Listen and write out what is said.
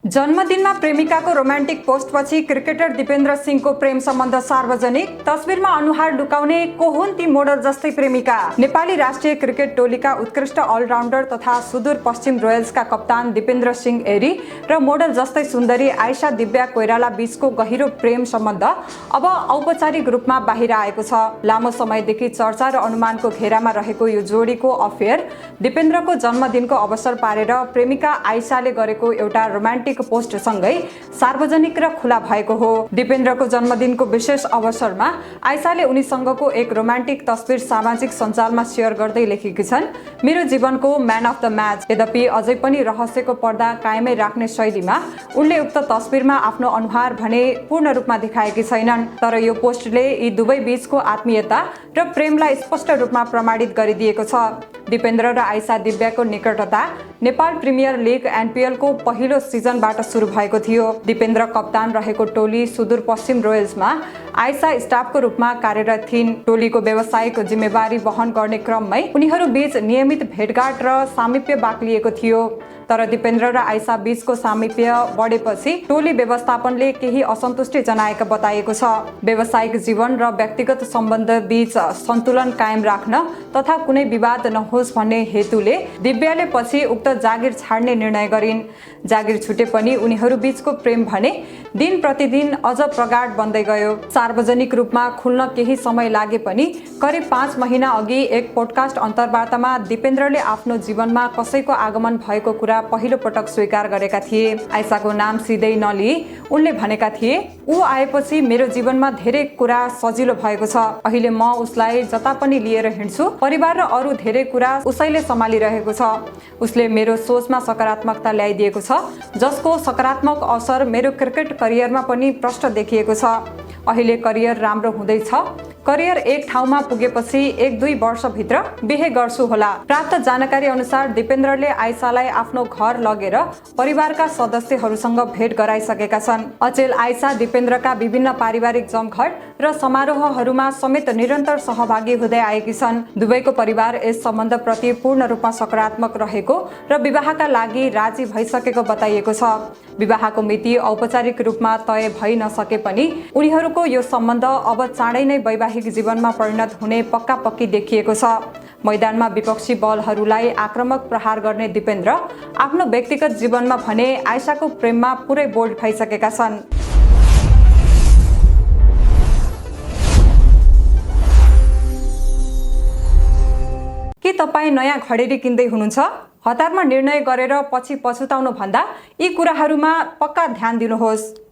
जन्मदिनमा प्रेमिकाको romantic पोस्टपछि cricketer Dipendra सिंहको प्रेम सम्बन्ध सार्वजनिक। तस्बिरमा अनुहार लुकाउने को हुन् ती मोडल जस्तै प्रेमिका। नेपाली राष्ट्रिय क्रिकेट टोलीका उत्कृष्ट अलराउन्डर तथा सुदूर पश्चिम रोयल्सका कप्तान दिपेन्द्र सिंह एरी र मोडल जस्तै सुन्दरी आयशा दिव्या कोइराला बीचको गहिरो प्रेम सम्बन्ध अब औपचारिक रूपमा बाहिर आएको छ। लामो समयदेखि चर्चा र अनुमानको घेरामा रहेको यो जोडीको अफेयर दिपेन्द्रको जन्मदिनको अवसर पारेर प्रेमिका आयशाले गरेको एउटा रोमान्टिक पोस्ट सँगै सार्वजनिक र खुला भएको हो। दिपेन्द्रको जन्मदिनको विशेष अवसरमा आयशाले उनीसँगको एक रोमान्टिक तस्बिर सामाजिक सञ्जालमा शेयर गर्दै लेखेकी छन्, मेरो जीवनको म्यान अफ द म्याच। यद्यपि अझै पनि रहस्यको पर्दा कायमै राख्ने शैलीमा उनले उक्त तस्बिरमा आफ्नो अनुहार भने पूर्ण रूपमा देखाएकी छैनन्। तर यो पोस्टले यी दुवै बीचको आत्मीयता र प्रेमलाई स्पष्ट रूपमा प्रमाणित गरिदिएको छ। दिपेन्द्र र आयशा दिव्याको निकटता नेपाल प्रिमियर लिग एनपीएल को पहिलो सिजनबाट सुरु भएको थियो। दिपेन्द्र कप्तान रहेको टोली सुदूर पश्चिम रोयल्समा आयशा स्टाफको रूपमा कार्यरत थिइन्। टोलीको व्यावसायिक जिम्मेवारी वहन गर्ने क्रममै उनीहरू बीच नियमित भेटघाट र सामिप्य बाक्लिएको थियो। तर दिपेन्द्र र आयशा बीचको सामिप्य बढेपछि टोली व्यवस्थापनले केही असन्तुष्टि जनाएको बताइएको छ। व्यावसायिक जीवन र व्यक्तिगत सम्बन्ध बीच सन्तुलन कायम राख्न तथा कुनै विवाद नहोस् भन्ने हेतुले दिव्याले पछि उक्त जागिर छाड्ने निर्णय गरिन्। जागिर छुटे पनि उनीहरू बीचको प्रेम भने दिन प्रतिदिन अझ प्रगाढ बन्दै गयो। सार्वजनिक रूपमा खुल्न केही समय लागे पनि करिब 5 महिना अघि एक पोडकास्ट अन्तर्वार्तामा दिपेन्द्रले आफ्नो जीवनमा कसैको आगमन भएको कुरा पहिलो पटक स्वीकार गरेका थिए। आयशाको नाम सिधै नलिई उनले भनेका थिए, ऊ आएपछि मेरो जीवनमा धेरै कुरा सजिलो भएको छ। अहिले म उसलाई जता पनि लिएर हिँड्छु। परिवार र अरू धेरै कुरा उसैले सम्हालिरहेको छ। उसले मेरो सोचमा सकारात्मकता ल्याइदिएको छ, जसको सकारात्मक असर मेरो क्रिकेट करियरमा पनि प्रष्ट देखिएको छ। अहिले करियर राम्रो हुँदैछ। करियर एक ठाउँमा पुगेपछि 1-2 वर्षभित्र बिहे गर्छु होला। प्राप्त जानकारी अनुसार दिपेन्द्रले आयशालाई आफ्नो घर लगेर परिवारका सदस्यहरूसँग भेट गराइसकेका छन्। अचेल आयशा दिपेन्द्रका विभिन्न पारिवारिक जमघट र समारोहहरूमा समेत निरन्तर सहभागी हुँदै आएकी छन्। दुवैको परिवार यस सम्बन्धप्रति पूर्ण रूपमा सकारात्मक रहेको र विवाहका लागि राजी भइसकेको बताइएको छ। विवाहको मिति औपचारिक रूपमा तय भइ नसके पनि उनीहरूको यो सम्बन्ध अब चाँडै नै वैवाहिक जीवनमा परिणत हुने पक्का पक्की देखिएको छ। मैदानमा विपक्षी बलहरूलाई आक्रामक प्रहार गर्ने दिपेन्द्र आफ्नो व्यक्तिगत जीवनमा भने आयशाको प्रेममा पुरै बोल्ड भइसकेका छन्। के तपाईँ नयाँ घडेरी किन्दै हुनुहुन्छ? हतारमा निर्णय गरेर पछि पछुताउनु भन्दा यी कुराहरूमा पक्का ध्यान दिनुहोस्।